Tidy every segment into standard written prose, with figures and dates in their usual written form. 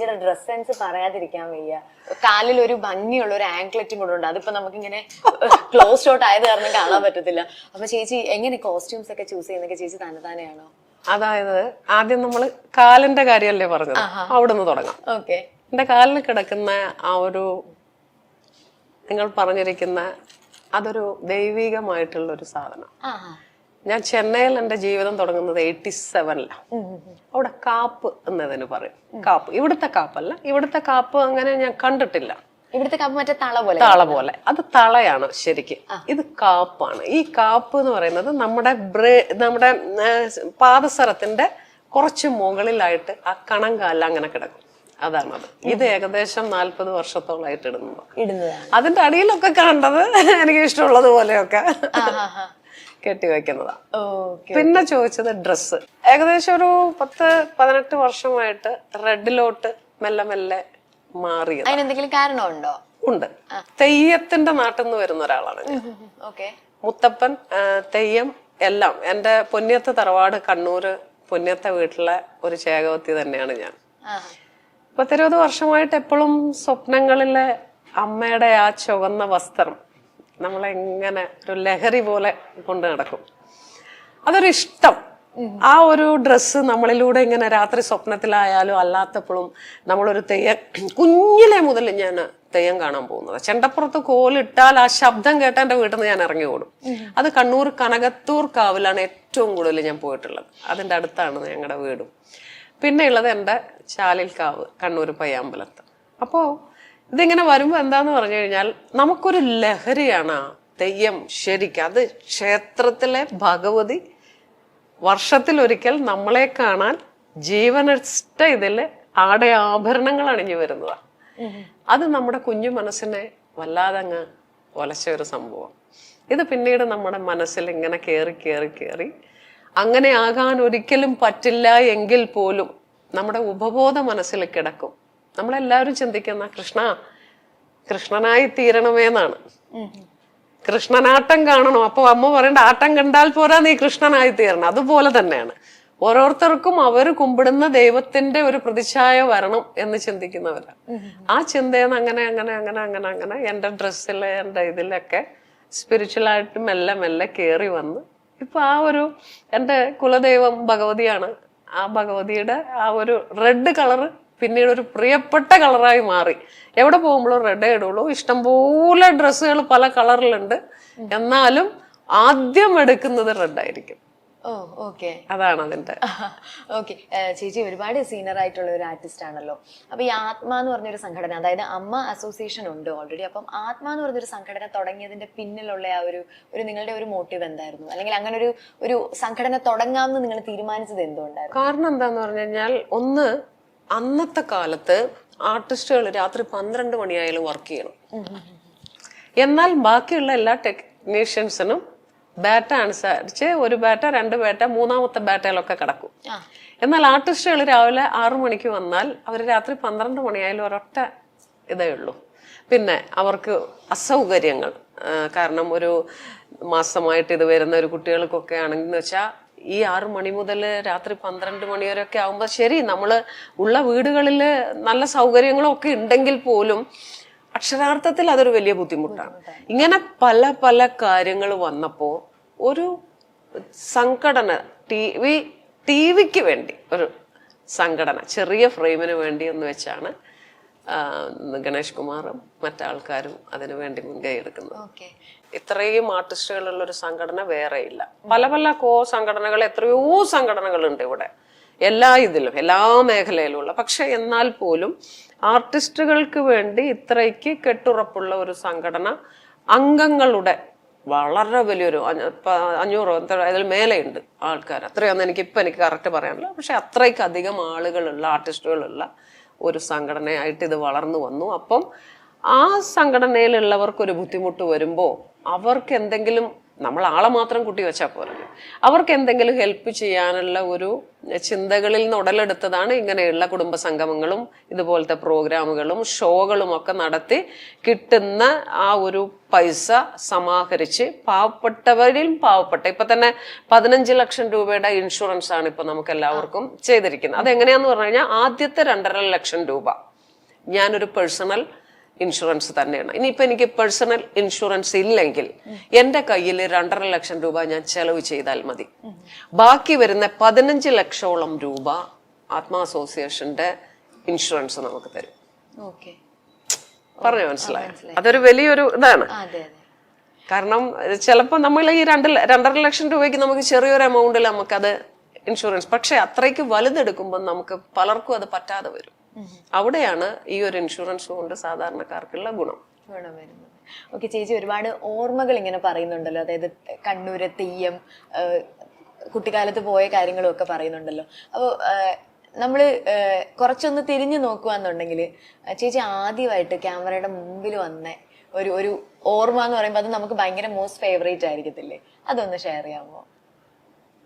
ചേച്ചിയുടെ dress sense പറയാതിരിക്കാൻ വയ്യ. കാലിൽ ഒരു ഭംഗിയുള്ള ഒരു ആങ്ക്ലെറ്റും കൂടെ ഉണ്ട്. അതിപ്പോ നമുക്കിങ്ങനെ ക്ലോസ് ഷോട്ട് ആയത് കാരണം കാണാൻ പറ്റത്തില്ല. അപ്പൊ ചേച്ചി എങ്ങനെ കോസ്റ്റ്യൂംസ് ഒക്കെ ചൂസ് ചെയ്യുന്നൊക്കെ ചേച്ചി തന്നെയാണോ? അതായത് ആദ്യം നമ്മള് കാലിന്റെ കാര്യമല്ലേ പറഞ്ഞത്, അവിടെ നിന്ന് തുടങ്ങാം. ഓക്കെ. എന്റെ കാലിൽ കിടക്കുന്ന ആ ഒരു നിങ്ങൾ പറഞ്ഞിരിക്കുന്ന അതൊരു ദൈവികമായിട്ടുള്ള ഒരു സാധനം. ഞാൻ ചെന്നൈയിൽ എന്റെ ജീവിതം തുടങ്ങുന്നത് 87-ലാണ്. അവിടെ കാപ്പ് എന്നതിന് പറയും. കാപ്പ് ഇവിടുത്തെ കാപ്പല്ല, ഇവിടുത്തെ കാപ്പ് അങ്ങനെ ഞാൻ കണ്ടിട്ടില്ല. ഇവിടുത്തെ കാപ്പ് മറ്റേ തള പോലെ, അത് തളയാണ് ശരിക്കും. ഇത് കാപ്പാണ്. ഈ കാപ്പ് എന്ന് പറയുന്നത് നമ്മുടെ പാദസരത്തിന്റെ കുറച്ച് മുകളിലായിട്ട് ആ കണങ്കാലിൽ അങ്ങനെ കിടക്കും. അതാണത്. ഇത് ഏകദേശം 40 വർഷത്തോളായിട്ട് ഇടുന്നത്. അതിന്റെ അടിയിലൊക്കെ കണ്ടത് എനിക്ക് ഇഷ്ടമുള്ളത് പോലെയൊക്കെ കെട്ടിവെക്കുന്നതാ. പിന്നെ ചോദിച്ചത് ഡ്രസ്സ്. ഏകദേശം ഒരു 10-18 വർഷമായിട്ട് റെഡിലോട്ട് മെല്ലെ മെല്ലെ മാറിയത്. അതിനെന്തെങ്കിലും കാരണമുണ്ടോ? ഉണ്ട്. തെയ്യത്തിന്റെ നാട്ടിൽ നിന്ന് വരുന്ന ഒരാളാണ് ഞാൻ. മുത്തപ്പൻ, തെയ്യം എല്ലാം. എന്റെ പൊന്നിയത്ത് തറവാട് കണ്ണൂര് പൊന്നിയത്തെ വീട്ടിലെ ഒരു ചേകവത്തി തന്നെയാണ് ഞാൻ. 10-20 വർഷമായിട്ട് എപ്പോഴും സ്വപ്നങ്ങളിലെ അമ്മയുടെ ആ ചുവന്ന വസ്ത്രം നമ്മളെങ്ങനെ ഒരു ലഹരി പോലെ കൊണ്ട് നടക്കും. അതൊരു ഇഷ്ടം. ആ ഒരു ഡ്രസ്സ് നമ്മളിലൂടെ ഇങ്ങനെ രാത്രി സ്വപ്നത്തിലായാലും അല്ലാത്തപ്പോഴും നമ്മളൊരു തെയ്യം, കുഞ്ഞിലെ മുതൽ ഞാൻ തെയ്യം കാണാൻ പോകുന്നത്. ചെണ്ടപ്പുറത്ത് കോലിട്ടാൽ ആ ശബ്ദം കേട്ട എന്റെ വീട്ടിൽ നിന്ന് ഞാൻ ഇറങ്ങി ഓടും. അത് കണ്ണൂർ കനകത്തൂർ കാവിലാണ് ഏറ്റവും കൂടുതൽ ഞാൻ പോയിട്ടുള്ളത്. അതിന്റെ അടുത്താണ് ഞങ്ങളുടെ വീടും. പിന്നെ ഉള്ളത് എൻ്റെ ചാലിൽ കാവ്, കണ്ണൂർ പയ്യാമ്പലത്ത്. അപ്പോ ഇതിങ്ങനെ വരുമ്പോ എന്താന്ന് പറഞ്ഞു കഴിഞ്ഞാൽ നമുക്കൊരു ലഹരിയാണ് തെയ്യം. ശരിക്കും അത് ക്ഷേത്രത്തിലെ ഭഗവതി വർഷത്തിലൊരിക്കൽ നമ്മളെ കാണാൻ ജീവനഷ്ട ഇതില് ആഭരണങ്ങൾ അണിഞ്ഞു വരുന്നതാ. അത് നമ്മുടെ കുഞ്ഞു മനസ്സിനെ വല്ലാതെ അങ്ങ് ഒലച്ച ഒരു സംഭവം. ഇത് പിന്നീട് നമ്മുടെ മനസ്സിൽ ഇങ്ങനെ കേറി അങ്ങനെ ആകാൻ ഒരിക്കലും പറ്റില്ല എങ്കിൽ പോലും നമ്മുടെ ഉപബോധ മനസ്സിൽ കിടക്കും. നമ്മളെല്ലാവരും ചിന്തിക്കുന്ന കൃഷ്ണനായി തീരണമേന്നാണ്. കൃഷ്ണനാട്ടം കാണണോ? അപ്പൊ അമ്മ പറയണ്ട, ആട്ടം കണ്ടാൽ പോരാ, നീ കൃഷ്ണനായി തീരണം. അതുപോലെ തന്നെയാണ് ഓരോരുത്തർക്കും അവർ കുമ്പിടുന്ന ദൈവത്തിന്റെ ഒരു പ്രതിച്ഛായ വരണം എന്ന് ചിന്തിക്കുന്നവരാ. ആ ചിന്തയെന്ന് അങ്ങനെ എന്റെ ഡ്രസ്സില് എന്റെ ഇതിലൊക്കെ സ്പിരിച്വലായിട്ട് മെല്ലെ മെല്ലെ കേറി വന്ന് ഇപ്പൊ ആ ഒരു എന്റെ കുലദൈവം ഭഗവതിയാണ്. ആ ഭഗവതിയുടെ ആ ഒരു റെഡ് കളറ് പിന്നീട് ഒരു പ്രിയപ്പെട്ട കളറായി മാറി. എവിടെ പോകുമ്പോഴും റെഡേ ഇടുള്ളൂ. ഇഷ്ടംപോലെ ഡ്രസ്സുകൾ പല കളറിലുണ്ട്. എന്നാലും ആദ്യം എടുക്കുന്നത് റെഡായിരിക്കും. അതാണ് അതിന്റെ. ഓക്കെ. ചേച്ചി ഒരുപാട് സീനിയർ ആയിട്ടുള്ള ഒരു ആർട്ടിസ്റ്റ് ആണല്ലോ. അപ്പൊ ഈ ആത്മ എന്ന് പറഞ്ഞൊരു സംഘടന, അതായത് അമ്മ അസോസിയേഷൻ ഉണ്ട് ഓൾറെഡി. അപ്പം ആത്മ എന്ന് പറഞ്ഞൊരു സംഘടന തുടങ്ങിയതിന്റെ പിന്നിലുള്ള ആ ഒരു നിങ്ങളുടെ ഒരു മോട്ടീവ് എന്തായിരുന്നു? അല്ലെങ്കിൽ അങ്ങനെ ഒരു സംഘടന തുടങ്ങാമെന്ന് നിങ്ങൾ തീരുമാനിച്ചത് എന്തുകൊണ്ടായിരുന്നു? കാരണം എന്താന്ന് പറഞ്ഞു കഴിഞ്ഞാൽ, ഒന്ന്, അന്നത്തെ കാലത്ത് ആർട്ടിസ്റ്റുകൾ രാത്രി 12 മണിയായാലും വർക്ക് ചെയ്യണം. എന്നാൽ ബാക്കിയുള്ള എല്ലാ ടെക്നീഷ്യൻസിനും ബാറ്റ അനുസരിച്ച് 1 ബാറ്റ 2 ബാറ്റ 3-ാമത്തെ ബാറ്റയിലൊക്കെ കിടക്കും. എന്നാൽ ആർട്ടിസ്റ്റുകൾ രാവിലെ 6 മണിക്ക് വന്നാൽ അവർ രാത്രി 12 മണിയായാലും ഒരൊറ്റ ഇതേ ഉള്ളൂ. പിന്നെ അവർക്ക് അസൗകര്യങ്ങൾ കാരണം ഒരു മാസമായിട്ട് ഇത് വരുന്ന ഒരു കുട്ടികൾക്കൊക്കെ ആണെന്ന് വെച്ചാൽ ഈ 6 മണി മുതൽ രാത്രി 12 മണി വരെയൊക്കെ ആകുമ്പോൾ ശരി, നമ്മള് ഉള്ള വീടുകളിൽ നല്ല സൗകര്യങ്ങളൊക്കെ ഉണ്ടെങ്കിൽ പോലും അക്ഷരാർത്ഥത്തിൽ അതൊരു വലിയ ബുദ്ധിമുട്ടാണ്. ഇങ്ങനെ പല പല കാര്യങ്ങൾ വന്നപ്പോ ഒരു സംഘടന, ടിവിക്ക് വേണ്ടി ഒരു സംഘടന, ചെറിയ ഫ്രെയിമിന് വേണ്ടി എന്ന് വെച്ചാണ് ഗണേഷ് കുമാറും മറ്റാൾക്കാരും അതിനു വേണ്ടി മുൻകൈ എടുക്കുന്നത്. ഇത്രയും ആർട്ടിസ്റ്റുകളുള്ള ഒരു സംഘടന വേറെ ഇല്ല. പല പല സംഘടനകൾ, എത്രയോ സംഘടനകളുണ്ട് ഇവിടെ, എല്ലാ ഇതിലും എല്ലാ മേഖലയിലുള്ള. പക്ഷെ എന്നാൽ പോലും ആർട്ടിസ്റ്റുകൾക്ക് വേണ്ടി ഇത്രയ്ക്ക് കെട്ടുറപ്പുള്ള ഒരു സംഘടന, അംഗങ്ങളുടെ വളരെ വലിയൊരു 500 അതിൽ മേലെയുണ്ട് ആൾക്കാർ. അത്രയൊന്നും എനിക്ക് കറക്റ്റ് പറയാനില്ല. പക്ഷെ അത്രയ്ക്ക് അധികം ആളുകളുള്ള, ആർട്ടിസ്റ്റുകളുള്ള ഒരു സംഘടനയായിട്ട് ഇത് വളർന്നു വന്നു. അപ്പം ആ സംഘടനയിലുള്ളവർക്കൊരു ബുദ്ധിമുട്ട് വരുമ്പോൾ അവർക്ക് എന്തെങ്കിലും നമ്മൾ ആളെ മാത്രം കൂട്ടി വെച്ചാൽ പോരല്ലോ. അവർക്ക് എന്തെങ്കിലും ഹെൽപ്പ് ചെയ്യാനുള്ള ഒരു ചിന്തകളിൽ നിന്ന് ഉടലെടുത്തതാണ് ഇങ്ങനെയുള്ള കുടുംബ സംഗമങ്ങളും ഇതുപോലത്തെ പ്രോഗ്രാമുകളും ഷോകളും ഒക്കെ നടത്തി കിട്ടുന്ന ആ ഒരു പൈസ സമാഹരിച്ച് പാവപ്പെട്ടവരിൽ പാവപ്പെട്ട ഇപ്പൊ തന്നെ 15 ലക്ഷം രൂപയുടെ ഇൻഷുറൻസ് ആണ് ഇപ്പൊ നമുക്ക് എല്ലാവർക്കും ചെയ്തിരിക്കുന്നത്. അതെങ്ങനെയാന്ന് പറഞ്ഞു കഴിഞ്ഞാൽ ആദ്യത്തെ 2.5 ലക്ഷം രൂപ ഞാനൊരു പേഴ്സണൽ ഇൻഷുറൻസ് തന്നെയാണ്. ഇനിയിപ്പോ എനിക്ക് പേഴ്സണൽ ഇൻഷുറൻസ് ഇല്ലെങ്കിൽ എന്റെ കയ്യിൽ 2.5 ലക്ഷം രൂപ ഞാൻ ചെലവ് ചെയ്താൽ മതി. ബാക്കി വരുന്ന 15 ലക്ഷോളം രൂപ ആത്മാ അസോസിയേഷന്റെ ഇൻഷുറൻസ് നമുക്ക് തരും. പറഞ്ഞു മനസ്സിലായോ? അതൊരു വലിയൊരു ഇതാണ്. കാരണം ചിലപ്പോൾ നമ്മൾ ഈ 2.5 ലക്ഷം രൂപയ്ക്ക് നമുക്ക് ചെറിയൊരു എമൗണ്ടിൽ നമുക്കത് ഇൻഷുറൻസ്, പക്ഷെ അത്രയ്ക്ക് വലുതെടുക്കുമ്പോൾ നമുക്ക് പലർക്കും അത് പറ്റാതെ വരും. അവിടെയാണ് ഈ ഒരു ഇൻഷുറൻസ് കൊണ്ട് സാധാരണക്കാർക്കുള്ള ഗുണം വരുന്നത്. ഓക്കെ ചേച്ചി, ഒരുപാട് ഓർമ്മകൾ ഇങ്ങനെ പറയുന്നുണ്ടല്ലോ, അതായത് കണ്ണൂര് തെയ്യം, കുട്ടിക്കാലത്ത് പോയ കാര്യങ്ങളും ഒക്കെ പറയുന്നുണ്ടല്ലോ. അപ്പോൾ നമ്മള് കുറച്ചൊന്ന് തിരിഞ്ഞു നോക്കുകയെന്നുണ്ടെങ്കിൽ ചേച്ചി ആദ്യമായിട്ട് ക്യാമറയുടെ മുമ്പിൽ വന്ന ഒരു ഓർമ്മ എന്ന് പറയുമ്പോൾ അത് നമുക്ക് ഭയങ്കര മോസ്റ്റ് ഫേവറേറ്റ് ആയിരിക്കത്തില്ലേ? അതൊന്ന് ഷെയർ ചെയ്യാമോ?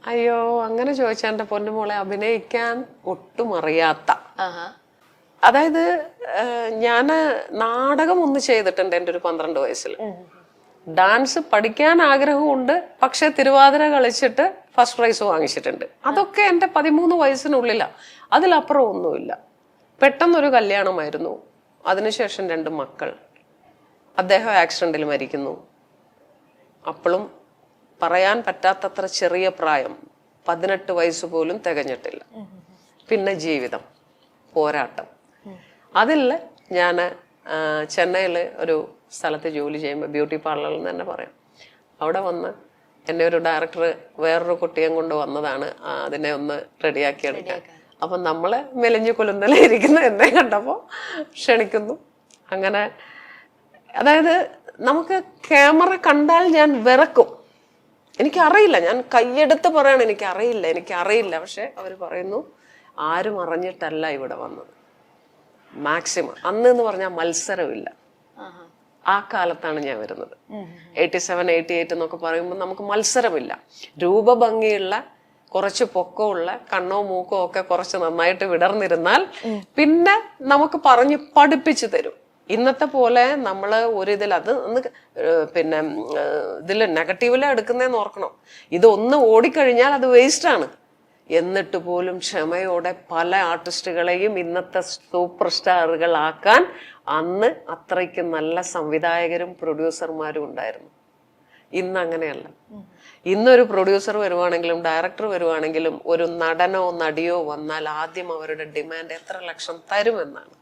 അയ്യോ, അങ്ങനെ ചോദിച്ചാൽ എന്റെ പൊന്നുമോളെ, അഭിനയിക്കാൻ ഒട്ടും അറിയാത്ത, അതായത് ഞാന് നാടകം ഒന്ന് ചെയ്തിട്ടുണ്ട് എൻ്റെ ഒരു 12 വയസ്സിൽ. ഡാൻസ് പഠിക്കാൻ ആഗ്രഹമുണ്ട്, പക്ഷെ തിരുവാതിര കളിച്ചിട്ട് ഫസ്റ്റ് പ്രൈസ് വാങ്ങിച്ചിട്ടുണ്ട്. അതൊക്കെ എൻ്റെ 13 വയസ്സിനുള്ളിലാണ്, അതിലപ്പുറം ഒന്നുമില്ല. പെട്ടെന്നൊരു കല്യാണമായിരുന്നു, അതിനുശേഷം 2 മക്കൾ. അദ്ദേഹം ആക്സിഡന്റിൽ മരിക്കുന്നു. അപ്പോഴും പറയാൻ പറ്റാത്തത്ര ചെറിയ പ്രായം, 18 വയസ്സ് പോലും തികഞ്ഞിട്ടില്ല. പിന്നെ ജീവിതം, പോരാട്ടം. അതിൽ ഞാൻ ചെന്നൈയിൽ ഒരു സ്ഥലത്ത് ജോലി ചെയ്യുമ്പോൾ, ബ്യൂട്ടി പാർലറിൽ തന്നെ പറയാം, അവിടെ വന്ന് എന്നെ ഒരു ഡയറക്ടർ വേറൊരു കുട്ടിയും കൊണ്ട് വന്നതാണ് അതിനെ ഒന്ന് റെഡിയാക്കി എടുക്കാൻ. അപ്പം നമ്മളെ മെലിഞ്ഞു കൊലുന്നലെ ഇരിക്കുന്ന എന്നെ കണ്ടപ്പോൾ ക്ഷണിക്കുന്നു. അങ്ങനെ അതായത് നമുക്ക് ക്യാമറ കണ്ടാൽ ഞാൻ വിറക്കും. എനിക്കറിയില്ല, ഞാൻ കൈയെടുത്ത് പറയണം എനിക്കറിയില്ല. പക്ഷെ അവർ പറയുന്നു ആരും അറിഞ്ഞിട്ടല്ല ഇവിടെ വന്നത്. മാക്സിമം അന്ന് എന്ന് പറഞ്ഞാൽ മത്സരമില്ല. ആ കാലത്താണ് ഞാൻ വരുന്നത്. 87, 88 എന്നൊക്കെ പറയുമ്പോൾ നമുക്ക് മത്സരമില്ല. രൂപഭംഗിയുള്ള, കുറച്ച് പൊക്കമുള്ള, കണ്ണോ മൂക്കോ ഒക്കെ കുറച്ച് നന്നായിട്ട് വിടർന്നിരുന്നാൽ പിന്നെ നമുക്ക് പറഞ്ഞ് പഠിപ്പിച്ചു തരും. ഇന്നത്തെ പോലെ നമ്മള് ഒരിതിൽ അത് പിന്നെ ഇതിൽ നെഗറ്റീവിലാണ് എടുക്കുന്നതെന്ന് ഓർക്കണം. ഇതൊന്ന് ഓടിക്കഴിഞ്ഞാൽ അത് വേസ്റ്റ് ആണ്. എന്നിട്ട് പോലും ക്ഷമയോടെ പല ആർട്ടിസ്റ്റുകളെയും ഇന്നത്തെ സൂപ്പർ സ്റ്റാറുകളാക്കാൻ അന്ന് അത്രയ്ക്ക് നല്ല സംവിധായകരും പ്രൊഡ്യൂസർമാരും ഉണ്ടായിരുന്നു. ഇന്ന് അങ്ങനെയല്ല. ഇന്നൊരു പ്രൊഡ്യൂസർ വരുവാണെങ്കിലും ഡയറക്ടർ വരുവാണെങ്കിലും ഒരു നടനോ നടിയോ വന്നാൽ ആദ്യം അവരുടെ ഡിമാൻഡ് എത്ര ലക്ഷം തരുമെന്നാണ്.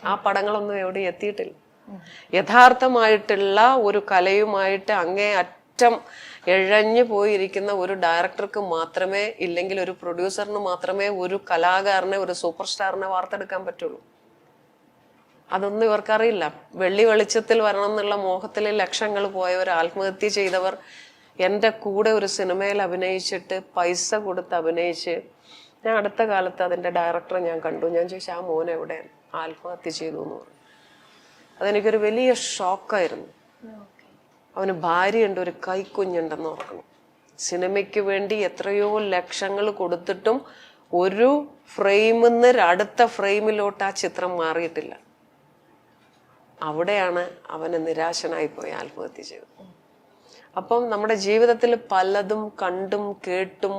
ആ പടങ്ങളൊന്നും എവിടെ എത്തിയിട്ടില്ല. യഥാർത്ഥമായിട്ടുള്ള ഒരു കലയുമായിട്ട് അങ്ങേ അറ്റം എഴഞ്ഞു പോയിരിക്കുന്ന ഒരു ഡയറക്ടർക്ക് മാത്രമേ, ഇല്ലെങ്കിൽ ഒരു പ്രൊഡ്യൂസറിന് മാത്രമേ ഒരു കലാകാരനെ, ഒരു സൂപ്പർ സ്റ്റാറിനെ വാർത്തെടുക്കാൻ പറ്റുള്ളൂ. അതൊന്നും ഇവർക്കറിയില്ല. വെള്ളി വെളിച്ചത്തിൽ വരണം എന്നുള്ള മോഹത്തിൽ ലക്ഷങ്ങൾ പോയവർ, ആത്മഹത്യ ചെയ്തവർ, എൻ്റെ കൂടെ ഒരു സിനിമയിൽ അഭിനയിച്ചിട്ട് പൈസ കൊടുത്ത് അഭിനയിച്ച്, ഞാൻ അടുത്ത കാലത്ത് അതിൻ്റെ ഡയറക്ടറെ ഞാൻ കണ്ടു. ഞാൻ ചോദിച്ചു, ആ മോൻ എവിടെ? ആത്മഹത്യ ചെയ്തു എന്ന് പറഞ്ഞു. അതെനിക്കൊരു വലിയ ഷോക്കായിരുന്നു. അവന് ഭാര്യയുണ്ട്, ഒരു കൈക്കുഞ്ഞുണ്ടെന്ന് ഓർക്കണം. സിനിമയ്ക്ക് വേണ്ടി എത്രയോ ലക്ഷങ്ങൾ കൊടുത്തിട്ടും ഒരു ഫ്രെയിമിൽ നിന്ന് അടുത്ത ഫ്രെയിമിലോട്ട് ആ ചിത്രം മാറിയിട്ടില്ല. അവിടെയാണ് അവന് നിരാശനായി പോയി ആത്മഹത്യ ചെയ്തത്. അപ്പം നമ്മുടെ ജീവിതത്തിൽ പലതും കണ്ടും കേട്ടും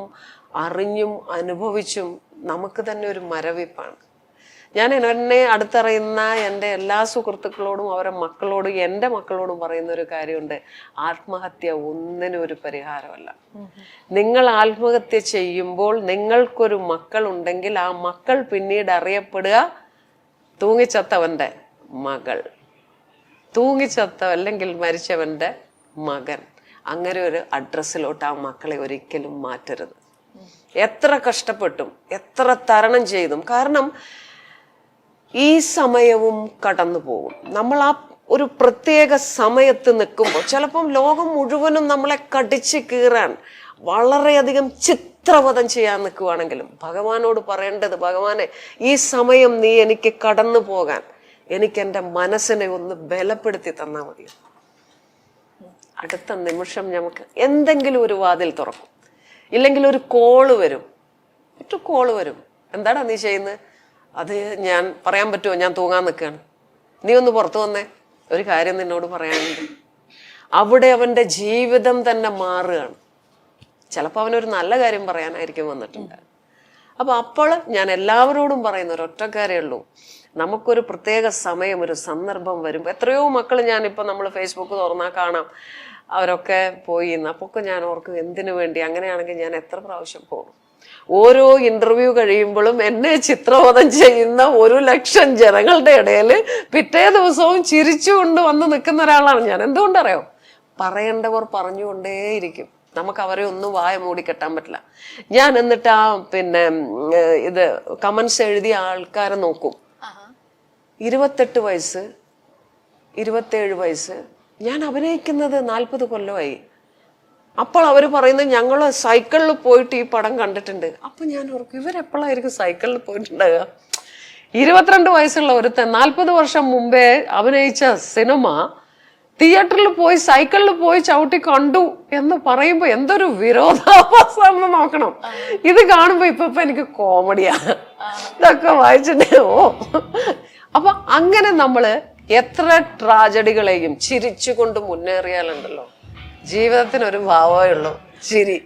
അറിഞ്ഞും അനുഭവിച്ചും നമുക്ക് തന്നെ ഒരു മരവിപ്പാണ്. ഞാൻ എന്നെ അടുത്തറിയുന്ന എൻ്റെ എല്ലാ സുഹൃത്തുക്കളോടും അവരുടെ മക്കളോടും എൻ്റെ മക്കളോടും പറയുന്ന ഒരു കാര്യമുണ്ട്, ആത്മഹത്യ ഒന്നിനും ഒരു പരിഹാരമല്ല. നിങ്ങൾ ആത്മഹത്യ ചെയ്യുമ്പോൾ നിങ്ങൾക്കൊരു മക്കൾ ഉണ്ടെങ്കിൽ ആ മക്കൾ പിന്നീട് അറിയപ്പെടുക തൂങ്ങിച്ചത്തവൻ്റെ മകൾ, അല്ലെങ്കിൽ മരിച്ചവൻ്റെ മകൻ. അങ്ങനെ ഒരു അഡ്രസ്സിലോട്ട് ആ മക്കളെ ഒരിക്കലും മാറ്റരുത്. എത്ര കഷ്ടപ്പെട്ടും എത്ര തരണം ചെയ്തും, കാരണം ഈ സമയവും കടന്നു പോകും. നമ്മൾ ആ ഒരു പ്രത്യേക സമയത്ത് നിൽക്കുമ്പോൾ ചിലപ്പം ലോകം മുഴുവനും നമ്മളെ കടിച്ച് കീറാൻ വളരെയധികം ചിത്രവധം ചെയ്യാൻ നിൽക്കുവാണെങ്കിലും ഭഗവാനോട് പറയേണ്ടത്, ഭഗവാനെ ഈ സമയം നീ എനിക്ക് കടന്നു പോകാൻ എനിക്ക് എൻ്റെ മനസ്സിനെ ഒന്ന് ബലപ്പെടുത്തി തന്നാൽ മതി. അടുത്ത നിമിഷം നമുക്ക് എന്തെങ്കിലും ഒരു വാതിൽ തുറക്കും, ഇല്ലെങ്കിൽ ഒരു കോള് വരും, എന്താടാ നീ ചെയ്യുന്നത്? അത് ഞാൻ പറയാൻ പറ്റുമോ, ഞാൻ തൂങ്ങാൻ നിൽക്കുകയാണ്, നീ ഒന്ന് പുറത്തു വന്നേ, ഒരു കാര്യം നിന്നോട് പറയാനുണ്ട്. അവിടെ അവന്റെ ജീവിതം തന്നെ മാറുകയാണ്. ചിലപ്പോൾ അവനൊരു നല്ല കാര്യം പറയാനായിരിക്കും വന്നിട്ടുണ്ട്. അപ്പോൾ ഞാൻ എല്ലാവരോടും പറയുന്ന ഒരൊറ്റ കാര്യമേ ഉള്ളൂ, നമുക്കൊരു പ്രത്യേക സമയം, ഒരു സന്ദർഭം വരുമ്പോൾ, എത്രയോ മക്കൾ ഞാനിപ്പോൾ നമ്മൾ ഫേസ്ബുക്ക് തുറന്നാൽ കാണാം, അവരൊക്കെ പോയി. അപ്പൊക്കെ ഞാൻ ഓർക്കും എന്തിനു വേണ്ടി, അങ്ങനെയാണെങ്കിൽ ഞാൻ എത്ര പ്രാവശ്യം പോകും. ഓരോ ഇന്റർവ്യൂ കഴിയുമ്പോഴും എന്നെ ചിത്രവധം ചെയ്യുന്ന 100,000 ജനങ്ങളുടെ ഇടയിൽ പിറ്റേ ദിവസവും ചിരിച്ചുകൊണ്ട് വന്ന് നിൽക്കുന്ന ഒരാളാണ് ഞാൻ. എന്തുകൊണ്ടറിയോ? പറയേണ്ടവർ പറഞ്ഞുകൊണ്ടേയിരിക്കും, നമുക്ക് അവരെ ഒന്നും വായ മൂടിക്കെട്ടാൻ പറ്റില്ല. ഞാൻ എന്നിട്ട് ഇത് കമന്റ്സ് എഴുതിയ ആൾക്കാരെ നോക്കും. 28 വയസ്സ് 27 വയസ്സ്, ഞാൻ അഭിനയിക്കുന്നത് 40 കൊല്ലമായി. അപ്പോൾ അവർ പറയുന്നത് ഞങ്ങള് സൈക്കിളിൽ പോയിട്ട് ഈ പടം കണ്ടിട്ടുണ്ട്. അപ്പൊ ഞാൻ ഓർക്കും, ഇവരെപ്പോഴായിരിക്കും സൈക്കിളിൽ പോയിട്ടുണ്ടാകുക? 22 വയസ്സുള്ള ഒരുത്തൻ 40 വർഷം മുമ്പേ അഭിനയിച്ച സിനിമ തിയേറ്ററിൽ പോയി സൈക്കിളിൽ പോയി ചവിട്ടി കണ്ടു എന്ന് പറയുമ്പോ എന്തൊരു വിരോധാഭാസമാണെന്ന് നോക്കണം. ഇത് കാണുമ്പോ ഇപ്പൊ എനിക്ക് കോമഡിയാ, ഇതൊക്കെ വായിച്ചിട്ടേ അപ്പൊ അങ്ങനെ നമ്മള് എത്ര ട്രാജഡികളെയും ചിരിച്ചുകൊണ്ട് മുന്നേറിയാലുണ്ടല്ലോ, ജീവിതത്തിനൊരു ഭാവമേ ഉള്ളൂ, ചിരി.